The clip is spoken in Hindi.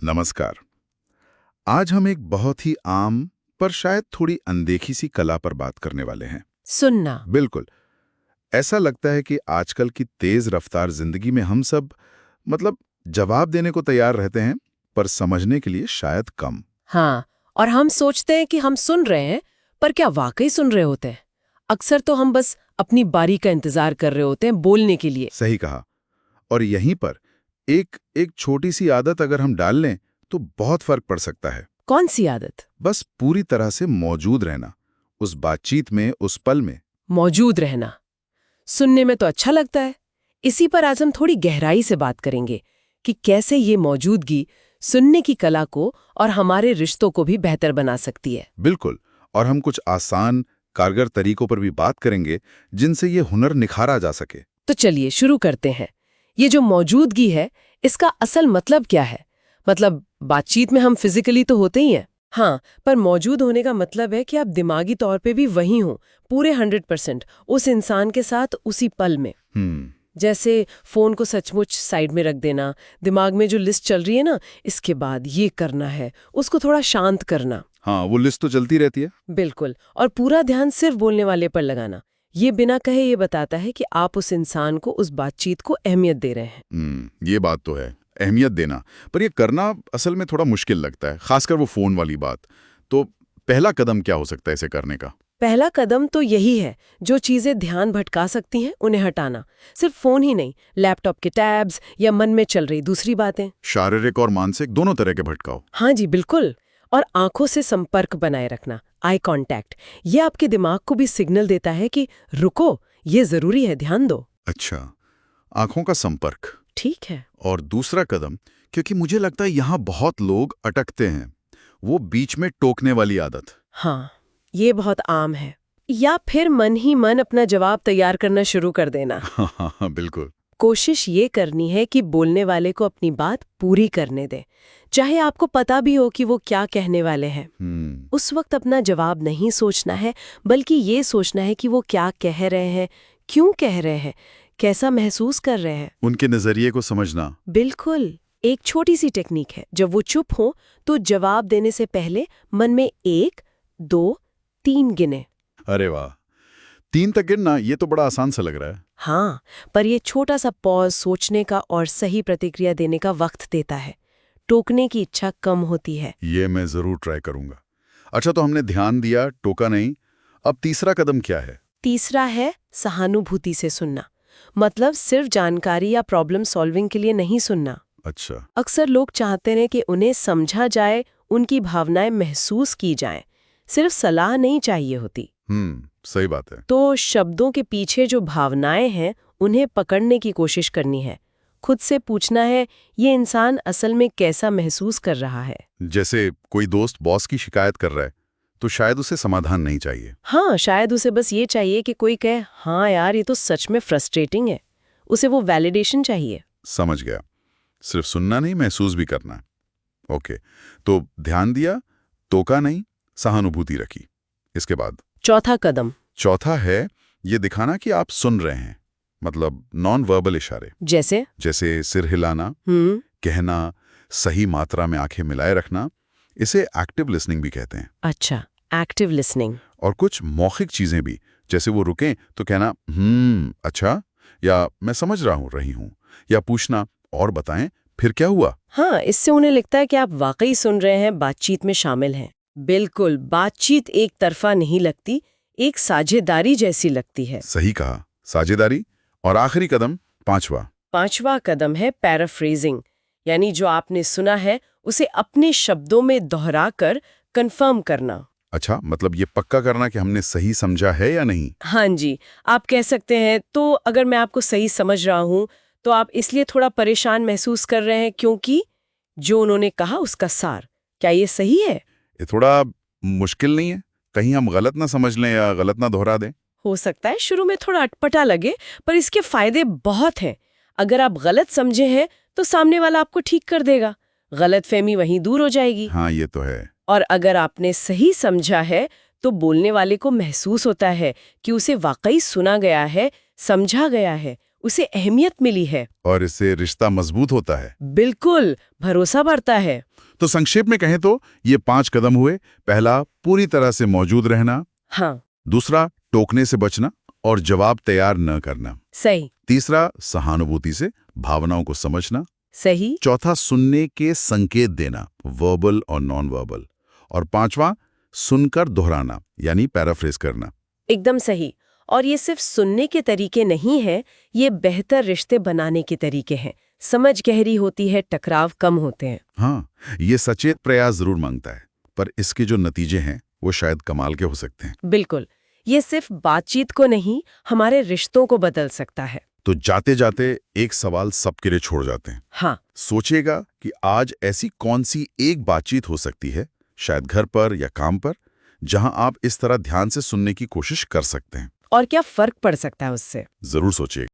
नमस्कार। आज हम एक बहुत ही आम पर शायद थोड़ी अनदेखी सी कला पर बात करने वाले हैं। सुनना। बिल्कुल। ऐसा लगता है कि आजकल की तेज रफ्तार जिंदगी में हम सब जवाब देने को तैयार रहते हैं, पर समझने के लिए शायद कम। हाँ, और हम सोचते हैं कि हम सुन रहे हैं, पर क्या वाकई सुन रहे होते हैं? अक्सर तो हम बस अपनी बारी का इंतजार कर रहे होते हैं बोलने के लिए। सही कहा। और यहीं पर एक एक छोटी सी आदत अगर हम डाल लें तो बहुत फर्क पड़ सकता है। कौन सी आदत? बस पूरी तरह से मौजूद रहना, उस बातचीत में, उस पल में। मौजूद रहना। सुनने में तो अच्छा लगता है। इसी पर आज हम थोड़ी गहराई से बात करेंगे कि कैसे ये मौजूदगी सुनने की कला को और हमारे रिश्तों को भी बेहतर बना सकती है। बिल्कुल। और हम कुछ आसान कारगर तरीकों पर भी बात करेंगे जिनसे ये हुनर निखारा जा सके। तो चलिए शुरू करते हैं। ये जो मौजूदगी है, इसका असल मतलब क्या है? मतलब बातचीत में हम फिजिकली तो होते ही हैं, हाँ, पर मौजूद होने का मतलब है कि आप दिमागी तौर पे भी वहीं हो, पूरे 100% उस इंसान के साथ उसी पल में। जैसे फोन को सचमुच साइड में रख देना, दिमाग में जो लिस्ट चल रही है ना, इसके बाद ये करना है, उसको थोड़ा शांत करना। हाँ, वो लिस्ट तो चलती रहती है। बिल्कुल, और पूरा ध्यान सिर्फ बोलने वाले पर लगाना। ये बिना कहे ये बताता है कि आप उस इंसान को, उस बातचीत को अहमियत दे रहे हैं। ये बात तो है, अहमियत देना। पर ये करना असल में थोड़ा मुश्किल लगता है, खासकर वो फोन वाली बात। तो पहला कदम क्या हो सकता है इसे करने का? पहला कदम तो यही है, जो चीजें ध्यान भटका सकती हैं उन्हें हटाना। सिर्फ फोन ही नहीं, लैपटॉप के टैब्स या मन में चल रही दूसरी बातें। शारीरिक और मानसिक दोनों तरह के भटकाव। हाँ जी, बिल्कुल। और आंखों से संपर्क बनाए रखना, आई कांटेक्ट। ये आपके दिमाग को भी सिग्नल देता है कि रुको, ये जरूरी है, ध्यान दो। अच्छा, आंखों का संपर्क ठीक है। और दूसरा कदम, क्योंकि मुझे लगता है यहाँ बहुत लोग अटकते हैं, वो बीच में टोकने वाली आदत। हाँ, ये बहुत आम है। या फिर मन ही मन अपना जवाब तैयार करना शुरू कर देना। हाँ, बिल्कुल। कोशिश ये करनी है कि बोलने वाले को अपनी बात पूरी करने दें, चाहे आपको पता भी हो कि वो क्या कहने वाले हैं। उस वक्त अपना जवाब नहीं सोचना है, बल्कि ये सोचना है कि वो क्या कह रहे हैं, क्यों कह रहे हैं, कैसा महसूस कर रहे हैं। उनके नजरिए को समझना। बिल्कुल। एक छोटी सी टेक्निक है, जब वो चुप हो तो जवाब देने से पहले मन में 1, 2, 3 गिने। अरे वाह, 3 तक गिनना, ये तो बड़ा आसान सा लग रहा है। हाँ, पर ये छोटा सा पॉज सोचने का और सही प्रतिक्रिया देने का वक्त देता है। टोकने की इच्छा कम होती है। ये मैं जरूर ट्राई करूंगा। अच्छा, तो हमने ध्यान दिया, टोका नहीं। अब तीसरा कदम क्या है? तीसरा है सहानुभूति से सुनना। मतलब सिर्फ जानकारी या प्रॉब्लम सॉल्विंग के लिए नहीं सुनना। अच्छा। अक्सर लोग चाहते हैं कि उन्हें समझा जाए, उनकी भावनाएं महसूस की जाएं। सिर्फ सलाह नहीं चाहिए होती। सही बात है। तो शब्दों के पीछे जो भावनाएं हैं, उन्हें पकड़ने की कोशिश करनी है। खुद से पूछना है, ये इंसान असल में कैसा महसूस कर रहा है। जैसे कोई दोस्त बॉस की शिकायत कर रहा है, तो शायद उसे समाधान नहीं चाहिए। हाँ, शायद उसे बस ये चाहिए कि कोई कहे, हाँ यार, ये तो सच में फ्रस्ट्रेटिंग है। उसे वो वैलिडेशन चाहिए। समझ गया। सिर्फ सुनना नहीं, महसूस भी करना है। ओके, तो ध्यान दिया, टोका नहीं, सहानुभूति रखी। इसके बाद चौथा कदम। चौथा है ये दिखाना कि आप सुन रहे हैं, मतलब नॉन वर्बल इशारे। जैसे सिर हिलाना, कहना, सही मात्रा में आंखें मिलाए रखना। इसे एक्टिव लिसनिंग भी कहते हैं। अच्छा, एक्टिव लिसनिंग। और कुछ मौखिक चीजें भी, जैसे वो रुकें तो कहना अच्छा, या मैं समझ रही हूँ, या पूछना और बताएं फिर क्या हुआ। हाँ, इससे उन्हें लगता है कि आप वाकई सुन रहे हैं, बातचीत में शामिल हैं। बिल्कुल, बातचीत एक तरफा नहीं लगती, एक साझेदारी जैसी लगती है। सही कहा, साझेदारी। और आखिरी कदम, पांचवा कदम है पैराफ्रेजिंग, यानी जो आपने सुना है उसे अपने शब्दों में दोहराकर कंफर्म करना। अच्छा, मतलब ये पक्का करना कि हमने सही समझा है या नहीं। हाँ जी, आप कह सकते हैं, तो अगर मैं आपको सही समझ रहा हूँ तो आप इसलिए थोड़ा परेशान महसूस कर रहे हैं क्योंकि जो उन्होंने कहा उसका सार, क्या ये सही है? ये थोड़ा मुश्किल नहीं है? कहीं हम गलत ना समझ लें या गलत ना दोहरा दें। हो सकता है शुरू में थोड़ा अटपटा लगे, पर इसके फायदे बहुत हैं। अगर आप गलत समझे हैं तो सामने वाला आपको ठीक कर देगा, गलतफहमी वहीं दूर हो जाएगी। हाँ, ये तो है। और अगर आपने सही समझा है तो बोलने वाले को महसूस होता है कि उसे वाकई सुना गया है, समझा गया है, उसे अहमियत मिली है। और इससे रिश्ता मजबूत होता है। बिल्कुल, भरोसा बढ़ता है। तो संक्षेप में कहें तो ये 5 कदम हुए। पहला, पूरी तरह से मौजूद रहना। हाँ, दूसरा, टोकने से बचना और जवाब तैयार न करना। सही। तीसरा, सहानुभूति से भावनाओं को समझना। सही। चौथा, सुनने के संकेत देना, वर्बल और नॉन वर्बल। और पांचवा, सुनकर दोहराना यानी पैराफ्रेज करना। एकदम सही। और ये सिर्फ सुनने के तरीके नहीं हैं, ये बेहतर रिश्ते बनाने के तरीके हैं। समझ गहरी होती है, टकराव कम होते हैं। हाँ, ये सचेत प्रयास जरूर मांगता है, पर इसके जो नतीजे हैं वो शायद कमाल के हो सकते हैं। बिल्कुल। ये सिर्फ बातचीत को नहीं, हमारे रिश्तों को बदल सकता है। तो जाते जाते एक सवाल सबके लिए छोड़ जाते हैं। हाँ। सोचिएगा कि आज ऐसी कौन सी एक बातचीत हो सकती है, शायद घर पर या काम पर, जहां आप इस तरह ध्यान से सुनने की कोशिश कर सकते हैं। और क्या फर्क पड़ सकता है उससे? जरूर सोचिए।